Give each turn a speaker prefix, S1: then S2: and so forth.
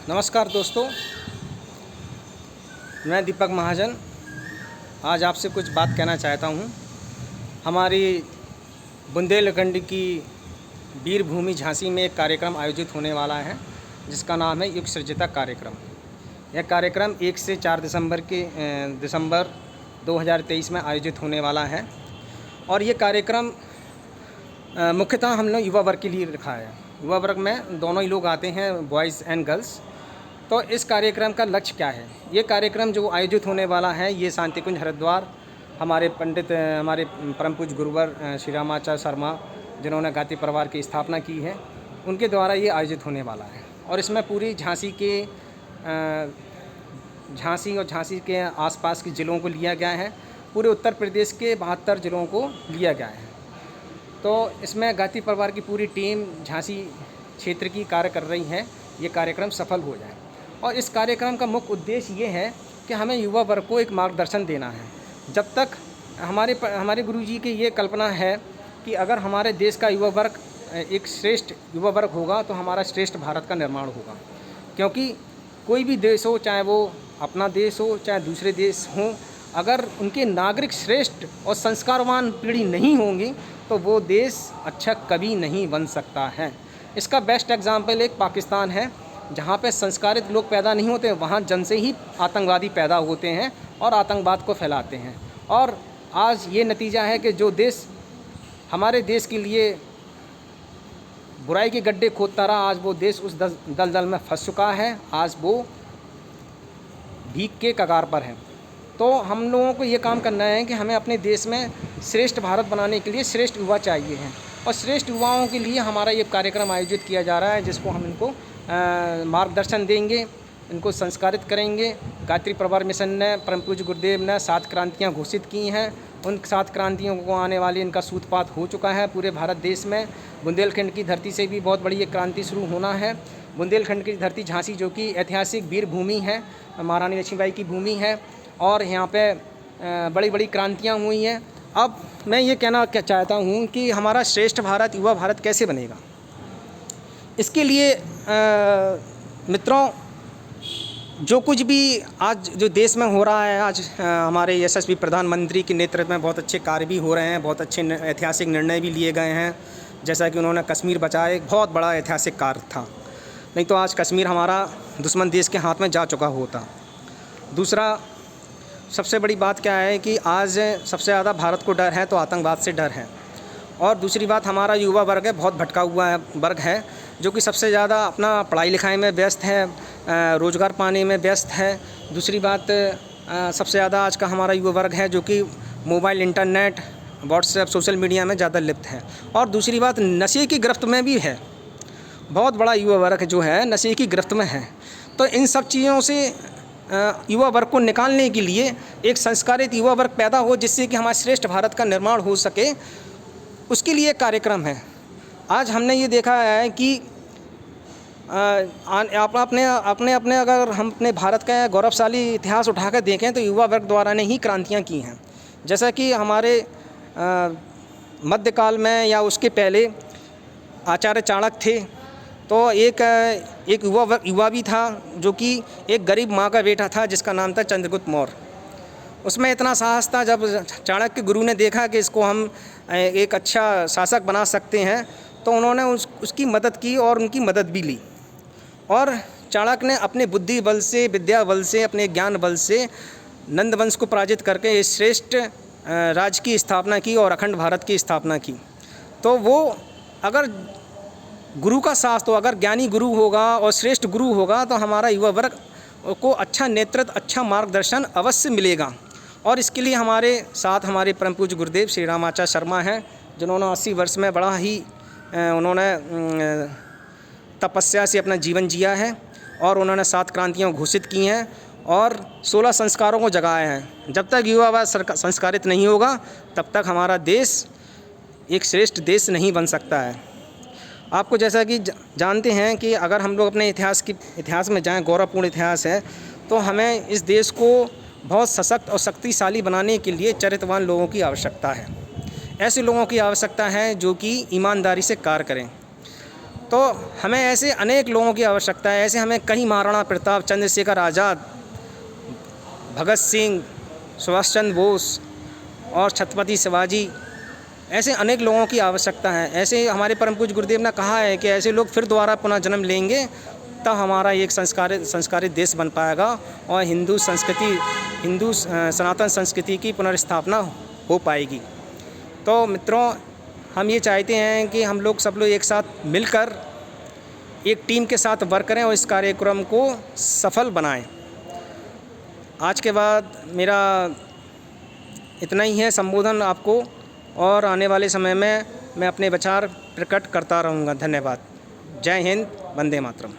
S1: नमस्कार दोस्तों, मैं दीपक महाजन आज आपसे कुछ बात कहना चाहता हूँ। हमारी बुंदेलखंड की वीर भूमि झांसी में एक कार्यक्रम आयोजित होने वाला है जिसका नाम है युग सृजिता कार्यक्रम। यह कार्यक्रम 1 से 4 दिसंबर 2023 में आयोजित होने वाला है और ये कार्यक्रम मुख्यतः हम लोग युवा वर्ग के लिए रखा है। युवा वर्ग में दोनों ही लोग आते हैं, बॉयज़ एंड गर्ल्स। तो इस कार्यक्रम का लक्ष्य क्या है? ये कार्यक्रम जो आयोजित होने वाला है ये शांति कुंज हरिद्वार हमारे परम पूज्य गुरुवर श्री रामाचार्य शर्मा जिन्होंने गाती परिवार की स्थापना की है, उनके द्वारा ये आयोजित होने वाला है। और इसमें पूरी झांसी और झांसी के आसपास के ज़िलों को लिया गया है। पूरे उत्तर प्रदेश के 72 ज़िलों को लिया गया है। तो इसमें गाती परिवार की पूरी टीम झांसी क्षेत्र की कार्य कर रही है, ये कार्यक्रम सफल हो जाए। और इस कार्यक्रम का मुख्य उद्देश्य ये है कि हमें युवा वर्ग को एक मार्गदर्शन देना है। जब तक हमारे गुरुजी की ये कल्पना है कि अगर हमारे देश का युवा वर्ग एक श्रेष्ठ युवा वर्ग होगा तो हमारा श्रेष्ठ भारत का निर्माण होगा। क्योंकि कोई भी देश हो, चाहे वो अपना देश हो चाहे दूसरे देश हों, अगर उनके नागरिक श्रेष्ठ और संस्कारवान पीढ़ी नहीं होंगी तो वो देश अच्छा कभी नहीं बन सकता है। इसका बेस्ट एग्जाम्पल एक पाकिस्तान है, जहाँ पे संस्कारित लोग पैदा नहीं होते, वहाँ जन से ही आतंकवादी पैदा होते हैं और आतंकवाद को फैलाते हैं। और आज ये नतीजा है कि जो देश हमारे देश के लिए बुराई के गड्ढे खोदता रहा, आज वो देश उस दलदल में फंस चुका है। आज वो भीख के कगार पर है। तो हम लोगों को ये काम करना है कि हमें अपने देश में श्रेष्ठ भारत बनाने के लिए श्रेष्ठ युवा चाहिए हैं और श्रेष्ठ युवाओं के लिए हमारा ये कार्यक्रम आयोजित किया जा रहा है, जिसको हम इनको मार्गदर्शन देंगे, इनको संस्कारित करेंगे। गायत्री परिवार मिशन ने, परम पूज्य गुरुदेव ने 7 क्रांतियाँ घोषित की हैं। उन 7 क्रांतियों को आने वाली इनका सूत्रपात हो चुका है पूरे भारत देश में। बुंदेलखंड की धरती से भी बहुत बड़ी एक क्रांति शुरू होना है। बुंदेलखंड की धरती झांसी, जो कि ऐतिहासिक वीर भूमि है, महारानी लक्ष्मीबाई की भूमि है और यहाँ पे बड़ी बड़ी क्रांतियाँ हुई हैं। अब मैं ये कहना चाहता हूँ कि हमारा श्रेष्ठ भारत, युवा भारत कैसे बनेगा। इसके लिए मित्रों, जो कुछ भी आज जो देश में हो रहा है, आज हमारे यशस्वी प्रधानमंत्री के नेतृत्व में बहुत अच्छे कार्य भी हो रहे हैं, बहुत अच्छे ऐतिहासिक निर्णय भी लिए गए हैं। जैसा कि उन्होंने कश्मीर बचाए, एक बहुत बड़ा ऐतिहासिक कार्य था, नहीं तो आज कश्मीर हमारा दुश्मन देश के हाथ में जा चुका होता। दूसरा सबसे बड़ी बात क्या है कि आज सबसे ज़्यादा भारत को डर है तो आतंकवाद से डर है। और दूसरी बात, हमारा युवा वर्ग है, बहुत भटका हुआ वर्ग है, जो कि सबसे ज़्यादा अपना पढ़ाई लिखाई में व्यस्त है, रोज़गार पाने में व्यस्त है। दूसरी बात, सबसे ज़्यादा आज का हमारा युवा वर्ग है जो कि mobile, internet, WhatsApp, social media में ज़्यादा लिप्त है। और दूसरी बात, नशे की गिरफ्त में भी है। बहुत बड़ा युवा वर्ग जो है नशे की गिरफ्त में है। तो इन सब चीज़ों से युवा वर्ग को निकालने के लिए एक संस्कारित युवा वर्ग पैदा हो, जिससे कि हमारे श्रेष्ठ भारत का निर्माण हो सके, उसके लिए कार्यक्रम है। आज हमने ये देखा है कि अपने अगर हम अपने भारत का गौरवशाली इतिहास उठाकर देखें तो युवा वर्ग द्वारा ने ही क्रांतियाँ की हैं। जैसा कि हमारे मध्यकाल में या उसके पहले आचार्य चाणक्य थे, तो एक युवा भी था जो कि एक गरीब माँ का बेटा था, जिसका नाम था चंद्रगुप्त मौर्य। उसमें इतना साहस था, जब चाणक्य गुरु ने देखा कि इसको हम एक अच्छा शासक बना सकते हैं, तो उन्होंने उसकी मदद की और उनकी मदद भी ली। और चाणक्य ने अपने बुद्धि बल से, विद्या बल से, अपने ज्ञान बल से नंद वंश को पराजित करके इस श्रेष्ठ राज्य की स्थापना की और अखंड भारत की स्थापना की। तो वो अगर गुरु का साथ, तो अगर ज्ञानी गुरु होगा और श्रेष्ठ गुरु होगा तो हमारा युवा वर्ग को अच्छा नेतृत्व, अच्छा मार्गदर्शन अवश्य मिलेगा। और इसके लिए हमारे साथ हमारे परम पूज्य गुरुदेव श्री रामाचार्य शर्मा हैं, जिन्होंने 80 वर्ष में बड़ा ही उन्होंने तपस्या से अपना जीवन जिया है और उन्होंने 7 क्रांतियाँ घोषित की हैं और 16 संस्कारों को जगाया है। जब तक युवा वर्ग संस्कारित नहीं होगा तब तक हमारा देश एक श्रेष्ठ देश नहीं बन सकता है। आपको जैसा कि जानते हैं कि अगर हम लोग अपने इतिहास में जाएं, गौरवपूर्ण इतिहास है, तो हमें इस देश को बहुत सशक्त और शक्तिशाली बनाने के लिए चरित्रवान लोगों की आवश्यकता है। ऐसे लोगों की आवश्यकता है जो कि ईमानदारी से कार्य करें। तो हमें ऐसे अनेक लोगों की आवश्यकता है। ऐसे हमें कई महाराणा प्रताप, चंद्रशेखर आज़ाद, भगत सिंह, सुभाष चंद्र बोस और छत्रपति शिवाजी, ऐसे अनेक लोगों की आवश्यकता है। ऐसे हमारे परम पूज्य गुरुदेव ने कहा है कि ऐसे लोग फिर दोबारा पुनः जन्म लेंगे, तब हमारा एक संस्कारित देश बन पाएगा और हिंदू सनातन संस्कृति की पुनर्स्थापना हो पाएगी। तो मित्रों, हम ये चाहते हैं कि हम लोग सब लोग एक साथ मिलकर एक टीम के साथ वर्क करें और इस कार्यक्रम को सफल बनाएं। आज के बाद मेरा इतना ही है संबोधन आपको, और आने वाले समय में मैं अपने विचार प्रकट करता रहूँगा। धन्यवाद। जय हिंद, वंदे मातरम।